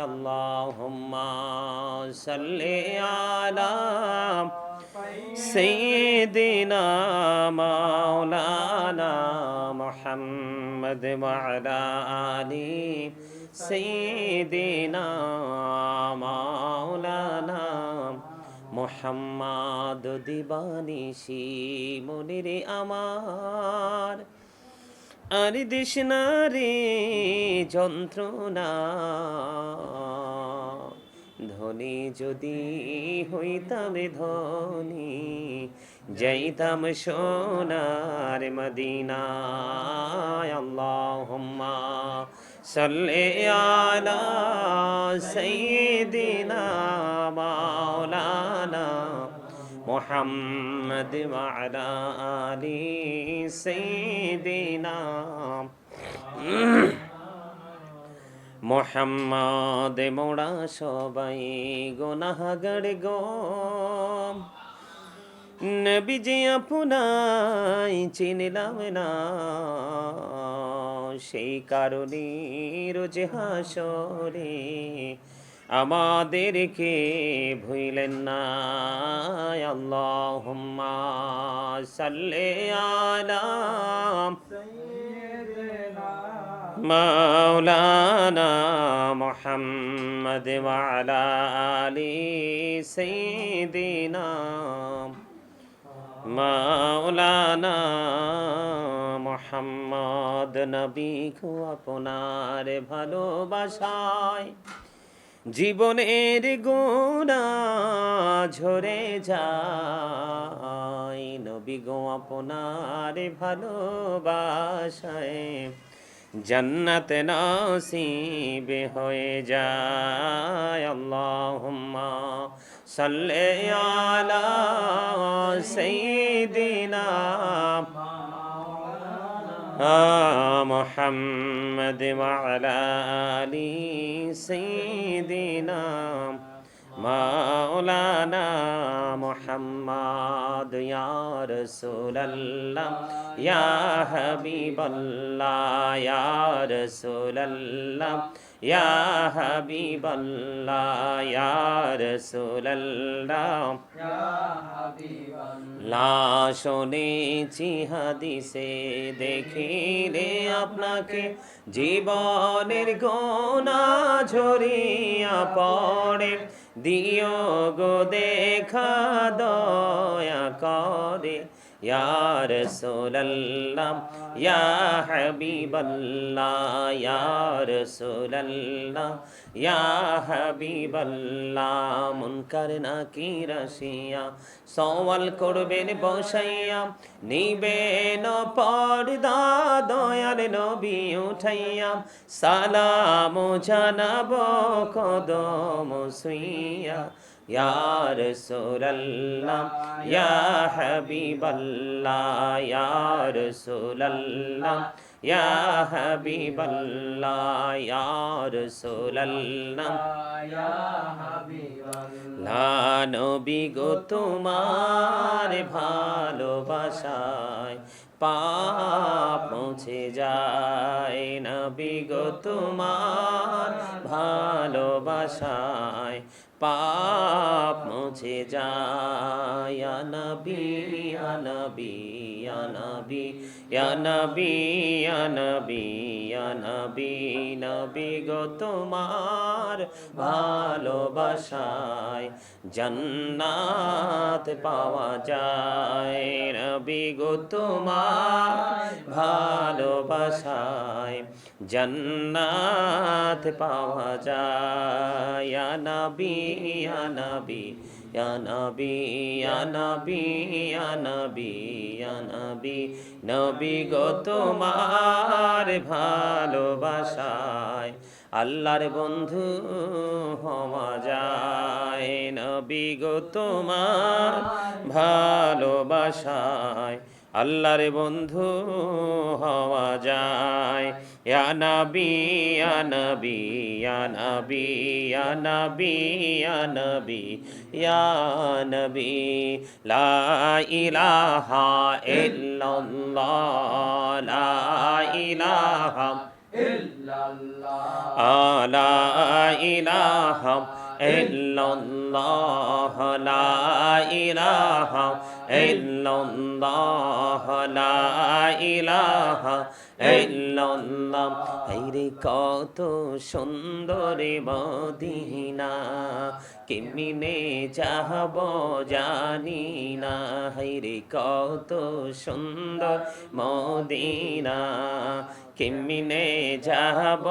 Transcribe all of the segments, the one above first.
আল্লাহুম্মা সাল্লি আলা সাইয়্যিদিনা মাওলানা মুহাম্মদ ওয়া আলা আলি সাইয়্যিদিনা মাওলানা মুহাম্মদ। দিবানিশি মনিরে আমার আর দিশনা রে যন্ত্রণা, ধনী যদি হইতাম ধনী যাইতাম সোনার মদিনায়। আল্লাহুম্মা সাল্লি আলা সাইয়্যিদিনা মাওলানা মুহাম্মদ ওয়া আলা আলি সাইয়্যিদিনা মুহাম্মদ। মোরা সবাই গুনাহগার গো, নবীজি আপনাই চিনলাম না, সেই কারণে রোজ হাসরে আমাদেরকে ভুলেন না। আল্লাহুম্মা সাল্লি আলা মাওলানা মুহাম্মদ ওয়া আলা আলি সাইয়্যিদিনা মাওলানা মুহাম্মদ। নবী গো আপনার ভালোবাসায় জীবনের গুনাহ ঝরে যায়, নবী গো আপনার ভালোবাসায় জান্নাত নসিব হয়ে যায়। আল্লাহুম্মা সাল্লি আলা সাইয়্যিদিনা মুহাম্মদ ওয়া আলা আলি সাইয়্যিদিনা মাওলানা মুহাম্মদ। ইয়া রাসূলুল্লাহ ইয়া হাবিবাল্লাহ ইয়া রাসূলুল্লাহ ইয়া হাবিবাল্লাহ ইয়া রাসূলুল্লাহ ইয়া হাবিবাল্লাহ। শুনেছি হাদিসে দেখিলে আপনাকে জীবনের গুনাহ ঝরিয়া পড়ে, দিও গো দেখা দয়া করে। ইয়া রাসূলুল্লাহ ইয়া হাবিবাল্লাহ ইয়া রাসূলুল্লাহ ইয়া হাবিবাল্লাহ। মুনকার নাকির আসিয়া সওয়াল করবেন বসাইয়া, নিবেন পর্দা দয়াল নবী উঠাইয়া, সালাম জানাব কদম ছুঁইয়া। ইয়া রাসূলুল্লাহ ইয়া হাবিবাল্লাহ ইয়া রাসূলুল্লাহ ইয়া হাবিবাল্লাহ ইয়া রাসূলুল্লাহ ইয়া হাবিবাল্লাহ। নবী গো তোমার ভালোবাসায় পাপ মুছে যায়, নবী গো তোমার ভালোবাসায় পাপ মুছে যায়। ইয়া নবী ইয়া নবী ইয়া নবী ইয়া নবী ইয়া নবী ইয়া নবী, নবী গো তোমার ভালোবাসায় জান্নাত পাওয়া যায়, নবী গো তোমার ভালোবাসায় জান্নাত পাওয়া যায়। ইয়া নবী ইয়া নবী ইয়া নবী ইয়া নবী ইয়া নবী ইয়া নবী, নবী গো তোমার ভালোবাসায় আল্লাহর বন্ধু হওয়া যায়, নবী গো তোমার ভালোবাসায় আল্লাহর বন্ধু হওয়া যায়। ইয়া নবী ইয়া নবী ইয়া নবী ইয়া নবী ইয়া নবী ইয়া নবী। লা ইলাহা ইল্লাল্লাহ লা ইলাহা ইল্লাল্লাহ লা ইলাহা ইল্লাল্লাহ লা ইলাহা ইল্লাল্লাহ লা ইলাহা ইল্লাল্লাহ। হায়রে কত সুন্দর মদিনা, কেমনে যাব জানি না। হায়রে কত সুন্দর মদিনা, কেমনে যাব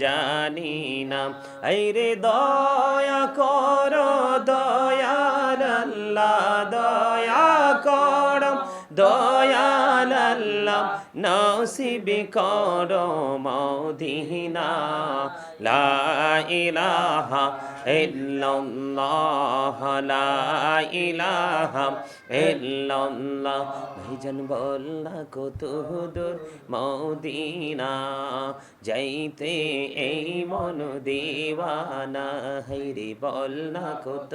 জানি না। হায়রে দয়া করো দয়াল আল্লাহ, দয়া করো দয়াল আল্লাহ, নসিব করো মদিনা। লা ইলাহা ইল্লাল্লাহ লা ইলাহা ইল্লাল্লাহ। ভাইজান বল না কত দূর মদিনা, যাইতে এই মন দিওয়ানা। হায়রে বল না কত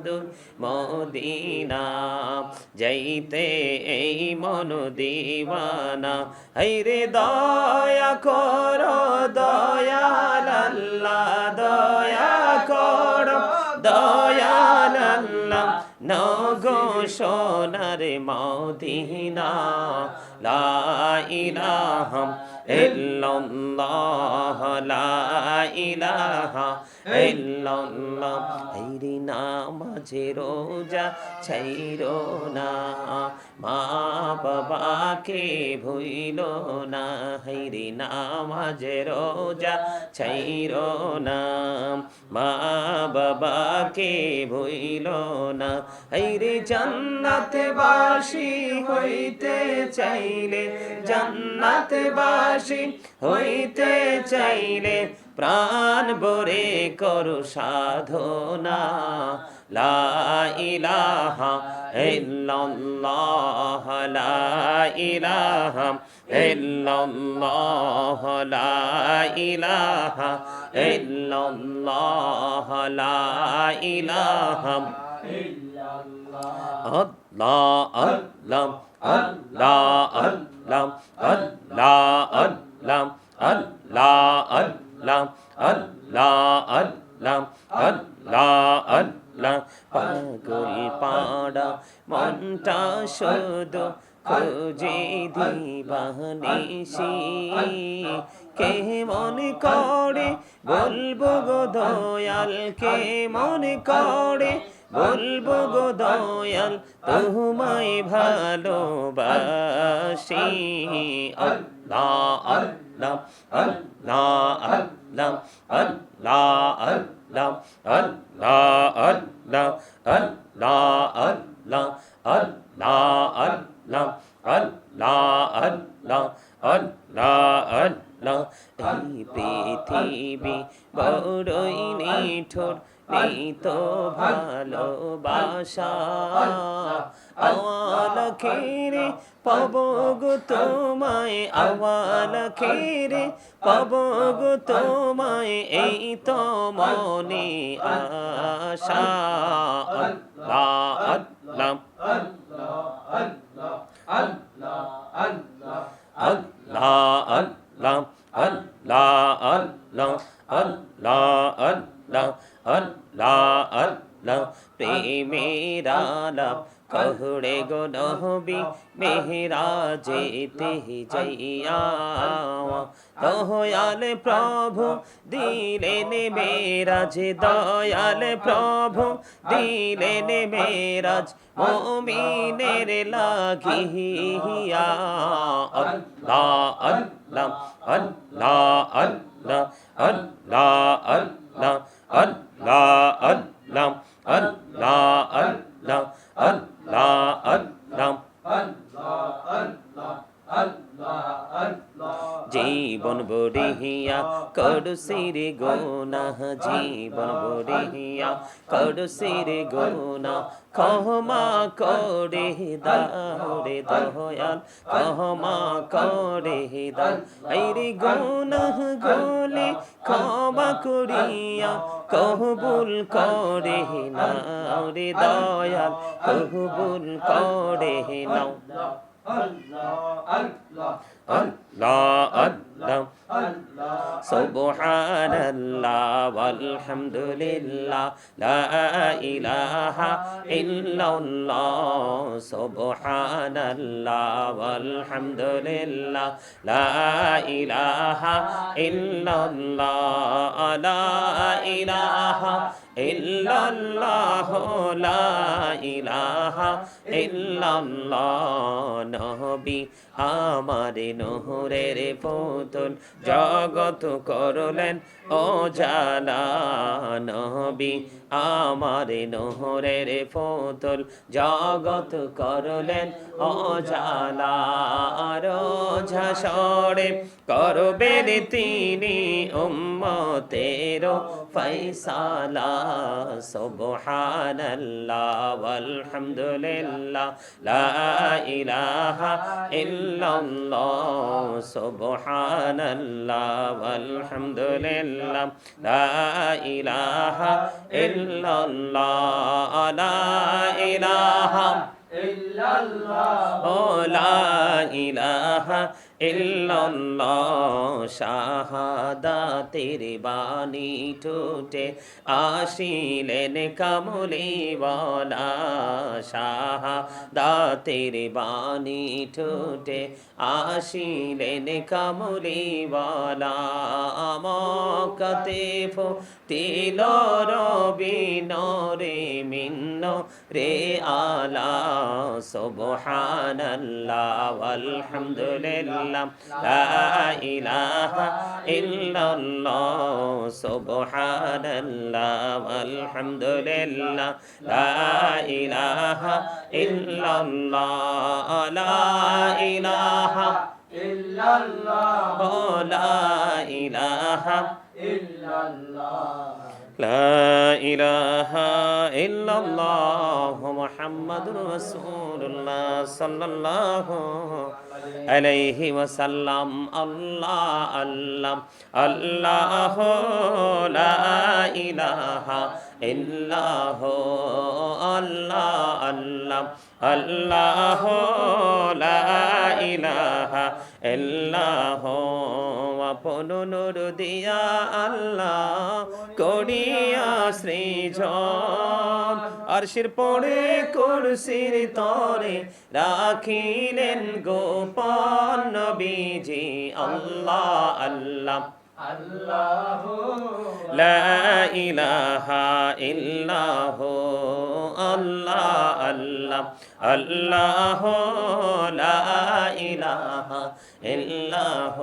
দূর মদিনা, যাইতে এই মন দিওয়ানা। হায়রে দয়া করো দয়াল আল্লাহ, দয়া করো দয়াল আল্লাহ, নগো সোনার মদিনা। লা ইলাহা ইল্লাল্লাহ লা ইলাহা ইল্লাল্লাহ। হায়রে নামাজে রোজা ছাইরো না, মা বাবাকে ভুইলো না। হায়রে নামাজে রোজা ছাইরো না, মা বাবাকে ভুইলো না। হায়রে জান্নাতবাসী হইতে চাইলে, জান্নাতবাসী হইতে চাইলে, প্রাণ ভরে করো সাধনা। লা ইলাহা ইল্লাল্লাহ লা ইলাহা ইল্লাল্লাহ লা ইলাহা ইল্লাল্লাহ লা ইলাহা আল্লাহ আল্লাহ আল্লাহ আল্লাহ আল্লাহ আল্লাহ আল্লাহ আল্লাহ আল্লাহ আল্লাহ আল্লাহ আল্লাহ। পাগল পাড়া মনটা শুধু খুঁজে দিবানিসি, কে মনে করে বলবো গো দয়াল, কে মনে করে বলবো গো দয়াল, তোমায় ভালোবাসি। আল্লাহ আল্লাহ আল্লাহ আল্লাহ আল্লাহ আল্লাহ আল্লাহ আল্লাহ আল্লাহ আল্লাহ আল্লাহ আল্লাহ আল্লাহ আল্লাহ আল্লাহ আল্লাহ। এই পৃথিবী বড়ই নিঠুর, নেই তো ভালোবাসা। আওয়াল খেরে পাবো গো তোমায়, আওয়াল খেরে পাবো গো তোমায়, এই তো মনে আশা। আল্লাহ আল্লাহ আল্লাহ আল্লাহ আল্লাহ আল্লাহ আল্লাহ আল্লাহ আল্লাহ আল্লাহ আল্লাহ। প্রেমের আলাপ कहड़े गो नबी मेहराजेते जाइया दयाल प्रभु दिलेन मेराज दयाल प्रभु दिलेन मेराज मोमिनेर लागिया अल्लाह अल्लाह अल्लाह अल्लाह अल्लाह अल्लाह अल्लाह अल्लाह अल्लाह अल्लाह अल्लाह अल्लाह जीवन बड़िया करो सिर गोना जीवन बड़िया करो सिर गोना क्षमा करे दाओ रे दयाल क्षमा करे दाओ आइरे गुनाह गोले क्षमा करिया कबूल करे नाओ रे दयाल कबूल करे नाओ अल्लाह अल्लाह अल्लाह अल्लाह সুবহানাল্লাহ ওয়ালহামদুলিল্লাহ লা ইলাহা ইল্লাল্লাহ সুবহানাল্লাহ ওয়ালহামদুলিল্লাহ লা ইলাহা ইল্লাল্লাহ লা ইলাহা ইল্লাল্লাহ লা ইলাহা ইল্লাল্লাহ নবী আমার নহরের পুতুল জগত করলেন ও জালা নবী আমার নহরের পুতুল জগত করলেন ও জালা রোজা সরে করবেন তিনি উম্মতের ফয়সালা সুবহানাল্লাহ ওয়ালহামদুলিল্লাহ লা ইলাহা ইল্লাল্লাহ সুবহানাল্লাহ ওয়ালহামদুলিল্লাহ লা ইলাহা ইল্লাল্লাহ লা ইলাহা ইল্লাল্লাহ লা ইলাহা ইল্লাল্লাহ শাহাদাতের বাণী ঠোঁটে আসিলেন কামলিওয়ালা শাহাদাতের বাণী ঠোঁটে আসিলেন কামলিওয়ালা মক্কাতে ফুটিল রবি নরে মিন্ন রে আলা সুবহানাল্লাহ ওয়ালহামদুলিল্লাহ লা ইলাহা ইল্লাল্লাহ সুবহানাল্লাহ ওয়ালহামদুলিল্লাহ লা ইলাহা ইল্লাল্লাহ লা ইলাহা ইল্লাল্লাহ লা ইলাহা ইল্লাল্লাহ লা ইলাহা ইল্লাল্লাহ মুহাম্মাদুর রাসূলুল্লাহ সাল্লাল্লাহু আলাইহি ওয়াসাল্লাম আল্লাহ আল্লাহ আল্লাহ লা ইলাহা ইল্লাহ আল্লাহ আল্লাহ আল্লাহ লা ইলাহা ইল্লাহ আপন নূর দিয়া আল্লাহ করিয়া সৃজন আরশের পড়ে কুরসির তরে রাখিলেন গোপন নবীজি আল্লাহ আল্লাহ আল্লাহ লা ইলাহা ইল্লাহ আল্লাহ আল্লাহ আল্লাহ লা ইলাহা ইল্লাহ